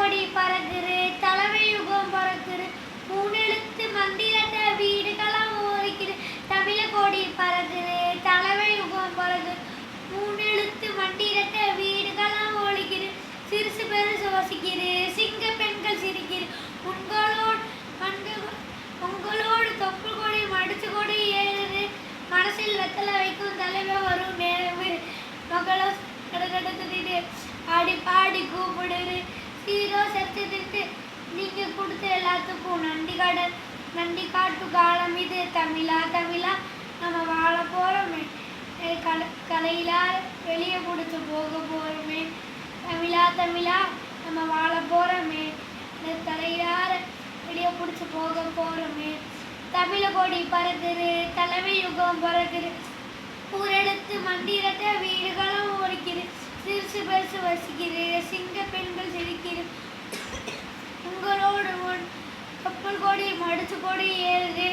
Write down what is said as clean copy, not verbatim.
கொடி பறக்குது தலைமை யுகம் பறக்குது மூணெழுத்து மந்திரத்தை வீடுகளம் ஓடிக்குது தமிழ கொடி பறக்குது தலைமை யுகம் பறக்குது மூணெழுத்து மந்திரத்தை வீடுகளம் ஒழிக்குது சிறுசு பெருசு வசிக்குது சிங்க பெண்கள் சிரிக்குது உங்களோடு தொப்பு கொடி மடிச்சு கொடி ஏறுது மனசில் வெத்தலை வைக்கும் தலைவர் வரும் நேரம் மகளோ கடகடத்துட்டு ஆடி பாடி கூப்பிடுது சீரோ செத்துட்டு நீங்க கொடுத்த எல்லாத்துக்கும் நன்றி காட்டு காலம் இது தமிழா நம்ம வாழ போறோமே கலையில வெளியே பிடிச்சி போக போறோமே தமிழா நம்ம வாழ போறோமே தலையிலார வெளியே பிடிச்சி போக போறோமே தமிழ கொடி பறக்குது தலைமை யுகம் பறக்குது ஊரெழுத்து மந்திரத்தை வீடுகளும் ஒழிக்குது சிறுசு பெருசு வசிக்குது சிங்க பெண்கள் சிரிக்குது உங்களோடு கப்பல் கொடி மடிச்சு கொடி ஏறுது